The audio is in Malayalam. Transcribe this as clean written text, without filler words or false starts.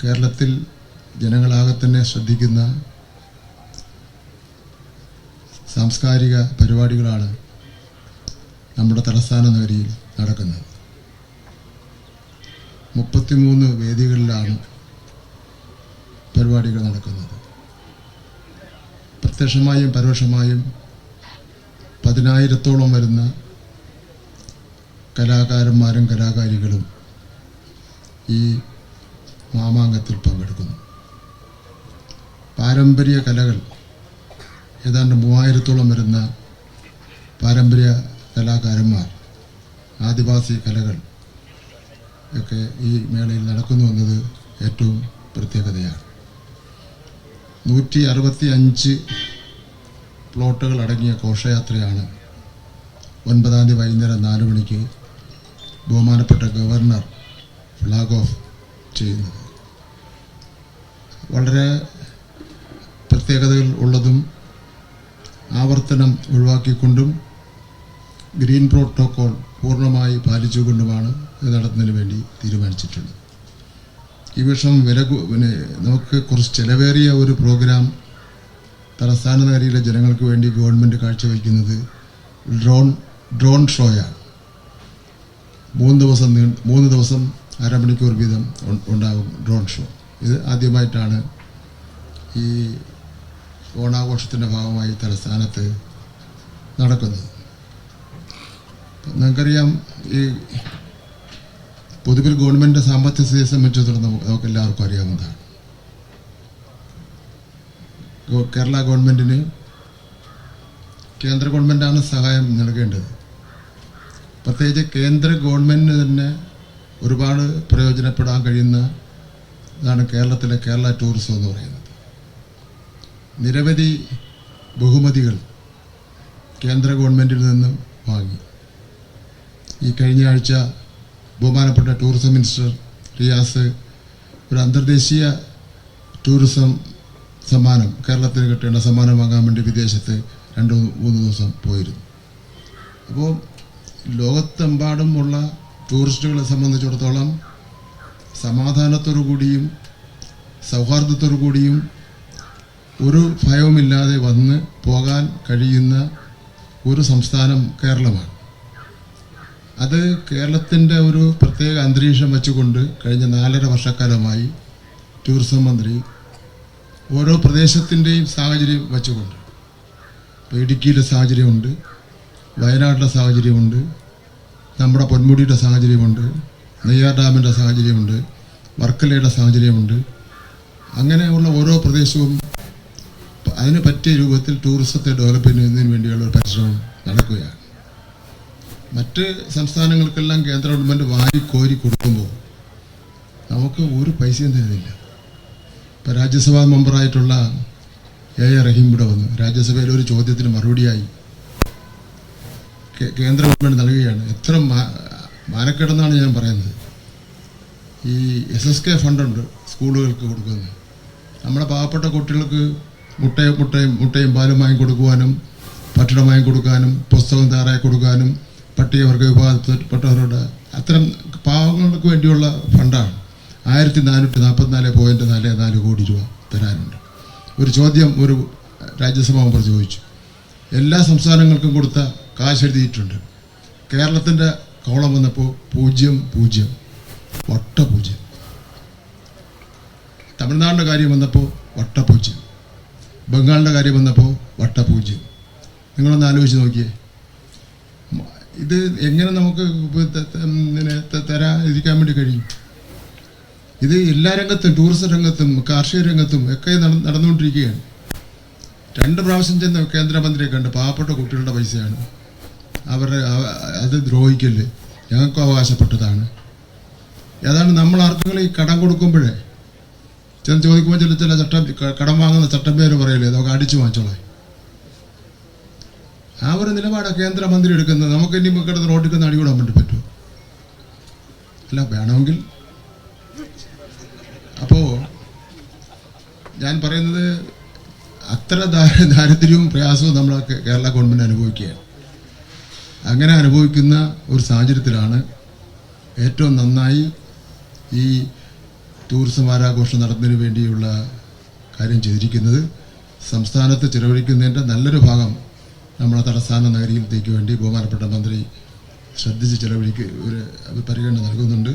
കേരളത്തിൽ ജനങ്ങളാകെ തന്നെ ശ്രദ്ധിക്കുന്ന സാംസ്കാരിക പരിപാടികളാണ് നമ്മുടെ തലസ്ഥാന നഗരിയിൽ നടക്കുന്നത്. 33 വേദികളിലാണ് പരിപാടികൾ നടക്കുന്നത്. പ്രത്യക്ഷമായും പരോക്ഷമായും 10,000-ഓളം വരുന്ന കലാകാരന്മാരും കലാകാരികളും ഈ മാമാങ്കത്തിൽ പങ്കെടുക്കുന്നു. പാരമ്പര്യ കലകൾ ഏതാണ്ട് 3000-ഓളം വരുന്ന പാരമ്പര്യ കലാകാരന്മാർ, ആദിവാസി കലകൾ ഒക്കെ ഈ മേളയിൽ നടക്കുന്നു എന്നത് ഏറ്റവും പ്രത്യേകതയാണ്. 165 പ്ലോട്ടുകൾ അടങ്ങിയ ഘോഷയാത്രയാണ് 9-ാം തീയതി വൈകുന്നേരം 4 മണിക്ക് ബഹുമാനപ്പെട്ട ഗവർണർ ഫ്ലാഗ് ഓഫ് ചെയ്യുന്നത്. വളരെ പ്രത്യേകതകൾ ഉള്ളതും ആവർത്തനം ഒഴിവാക്കിക്കൊണ്ടും ഗ്രീൻ പ്രോട്ടോക്കോൾ പൂർണ്ണമായി പാലിച്ചുകൊണ്ടുമാണ് ഇത് നടത്തുന്നതിന് വേണ്ടി തീരുമാനിച്ചിട്ടുള്ളത്. ഈ വർഷം നമുക്ക് കുറച്ച് ചിലവേറിയ ഒരു പ്രോഗ്രാം തലസ്ഥാന നഗരിയിലെ ജനങ്ങൾക്ക് വേണ്ടി ഗവൺമെൻറ് കാഴ്ചവെക്കുന്നത് ഡ്രോൺ ഷോയാണ്. 3 ദിവസം അരമണിക്കൂർ വീതം ഉണ്ടാകും ഡ്രോൺ ഷോ. ഇത് ആദ്യമായിട്ടാണ് ഈ ഓണാഘോഷത്തിൻ്റെ ഭാഗമായി തലസ്ഥാനത്ത് നടക്കുന്നത്. നമുക്കറിയാം, ഈ പൊതുവിൽ ഗവൺമെൻറ് സാമ്പത്തിക സ്ഥിതിയെ സംബന്ധിച്ചിടത്തോളം നമുക്ക് എല്ലാവർക്കും അറിയാവുന്നതാണ്. കേരള ഗവൺമെൻറ്റിന് കേന്ദ്ര ഗവൺമെൻറ്റാണ് സഹായം നൽകേണ്ടത്. പ്രത്യേകിച്ച് കേന്ദ്ര ഗവൺമെൻറ്റിന് തന്നെ ഒരുപാട് പ്രയോജനപ്പെടാൻ കഴിയുന്ന ഇതാണ് കേരളത്തിലെ കേരള ടൂറിസം എന്ന് പറയുന്നത്. നിരവധി ബഹുമതികൾ കേന്ദ്ര ഗവൺമെൻറ്റിൽ നിന്നും വാങ്ങി. ഈ കഴിഞ്ഞ ആഴ്ച ബഹുമാനപ്പെട്ട ടൂറിസം മിനിസ്റ്റർ റിയാസ് ഒരു അന്തർദേശീയ ടൂറിസം സമ്മാനം, കേരളത്തിന് കിട്ടേണ്ട സമ്മാനം വാങ്ങാൻ വേണ്ടി വിദേശത്ത് 2-3 ദിവസം പോയിരുന്നു. അപ്പോൾ ലോകത്തെമ്പാടുമുള്ള ടൂറിസ്റ്റുകളെ സംബന്ധിച്ചിടത്തോളം സമാധാനത്തോടു കൂടിയും സൗഹാർദ്ദത്തോടു കൂടിയും ഒരു ഭയവുമില്ലാതെ വന്ന് പോകാൻ കഴിയുന്ന ഒരു സംസ്ഥാനം കേരളമാണ്. അത് കേരളത്തിൻ്റെ ഒരു പ്രത്യേക അന്തരീക്ഷം വെച്ചുകൊണ്ട് കഴിഞ്ഞ 4.5 വർഷക്കാലമായി ടൂറിസം മന്ത്രി ഓരോ പ്രദേശത്തിൻ്റെയും സാഹചര്യം വെച്ചുകൊണ്ട്, ഇപ്പോൾ ഇടുക്കിയിലെ സാഹചര്യമുണ്ട്, വയനാട്ടിലെ സാഹചര്യമുണ്ട്, നമ്മുടെ പൊന്മുടിയുടെ സാഹചര്യമുണ്ട്, നെയ്യാർ ഡാമിൻ്റെ സാഹചര്യമുണ്ട്, വർക്കലയുടെ സാഹചര്യമുണ്ട്. അങ്ങനെയുള്ള ഓരോ പ്രദേശവും അതിന് പറ്റിയ രൂപത്തിൽ ടൂറിസത്തെ ഡെവലപ്പ് ചെയ്യുന്നതിന് വേണ്ടിയുള്ള ഒരു പരിശ്രമം നടക്കുകയാണ്. മറ്റ് സംസ്ഥാനങ്ങൾക്കെല്ലാം കേന്ദ്ര ഗവൺമെൻറ് വാരിക്കോരി കൊടുക്കുമ്പോൾ നമുക്ക് ഒരു പൈസയും തരുന്നില്ല. ഇപ്പോൾ രാജ്യസഭാ മെമ്പറായിട്ടുള്ള എ റഹീം ഇവിടെ വന്നു. രാജ്യസഭയിൽ ഒരു ചോദ്യത്തിന് മറുപടിയായി കേന്ദ്ര ഗവൺമെൻറ് നൽകുകയാണ്. എത്ര മാനക്കേടെന്നാണ് ഞാൻ പറയുന്നത്. ഈ SSK ഫണ്ടുണ്ട് സ്കൂളുകൾക്ക് കൊടുക്കുന്നത്. നമ്മുടെ പാവപ്പെട്ട കുട്ടികൾക്ക് മുട്ടയും പാലും വാങ്ങി കൊടുക്കുവാനും ഭക്ഷണം വാങ്ങി കൊടുക്കാനും പുസ്തകം തയ്യാറായി കൊടുക്കാനും പട്ടികവർഗ വിഭാഗത്തിൽപ്പെട്ടവരുടെ അത്തരം പാവങ്ങൾക്ക് വേണ്ടിയുള്ള ഫണ്ടാണ്. 1444.44 കോടി രൂപ തരാനുണ്ട്. ഒരു ചോദ്യം ഒരു രാജ്യസഭാ മെമ്പർ ചോദിച്ചു. എല്ലാ സംസ്ഥാനങ്ങൾക്കും കൊടുത്ത കാശ് എഴുതിയിട്ടുണ്ട്. കേരളത്തിൻ്റെ കോളം വന്നപ്പോൾ 0 വട്ട 0. തമിഴ്നാടിൻ്റെ കാര്യം വന്നപ്പോൾ വട്ട 0. ബംഗാളിൻ്റെ കാര്യം വന്നപ്പോൾ വട്ട 0. നിങ്ങളൊന്ന് ആലോചിച്ച് നോക്കിയേ. ഇത് എങ്ങനെ നമുക്ക് തരാതിരിക്കാൻ വേണ്ടി കഴിയും? ഇത് എല്ലാ രംഗത്തും, ടൂറിസം രംഗത്തും കാർഷിക രംഗത്തും ഒക്കെ നടന്നുകൊണ്ടിരിക്കുകയാണ്. 2 പ്രാവശ്യം ചെന്ന് കേന്ദ്രമന്ത്രിയെ കണ്ട് പാവപ്പെട്ട കുട്ടികളുടെ പൈസയാണ്, അത് ദ്രോഹിക്കല്, ഞങ്ങൾക്ക് അവകാശപ്പെട്ടതാണ്. ഏതാണ് നമ്മൾ ആർക്കെങ്കിലും ഈ കടം കൊടുക്കുമ്പോഴേ ചെന്ന് ചോദിക്കുമ്പോൾ ചില കടം വാങ്ങുന്ന ചട്ടം പേര് പറയില്ലേ, നമുക്ക് അടിച്ചു വാങ്ങിച്ചോളാം. ആ ഒരു നിലപാടാണ് കേന്ദ്രമന്ത്രി എടുക്കുന്നത്. നമുക്ക് ഇനി കിടന്ന് റോഡിൽ നിന്ന് അടികൂടാൻ വേണ്ടി പറ്റുമോ? അല്ല, വേണമെങ്കിൽ. അപ്പോൾ ഞാൻ പറയുന്നത് അത്ര ദാരിദ്ര്യവും പ്രയാസവും നമ്മൾ കേരള ഗവൺമെൻറ് അനുഭവിക്കുകയാണ്. അങ്ങനെ അനുഭവിക്കുന്ന ഒരു സാഹചര്യത്തിലാണ് ഏറ്റവും നന്നായി ഈ ടൂറിസം വാരാഘോഷം നടത്തുന്നതിന് വേണ്ടിയുള്ള കാര്യം ചെയ്തിരിക്കുന്നത്. സംസ്ഥാനത്ത് ചിലവഴിക്കുന്നതിൻ്റെ നല്ലൊരു ഭാഗം നമ്മുടെ തലസ്ഥാന നഗരിയിലേക്ക് വേണ്ടി ബഹുമാനപ്പെട്ട മന്ത്രി ശ്രദ്ധിച്ച് ചിലവഴിക്കുക ഒരു പരിഗണന നൽകുന്നുണ്ട്.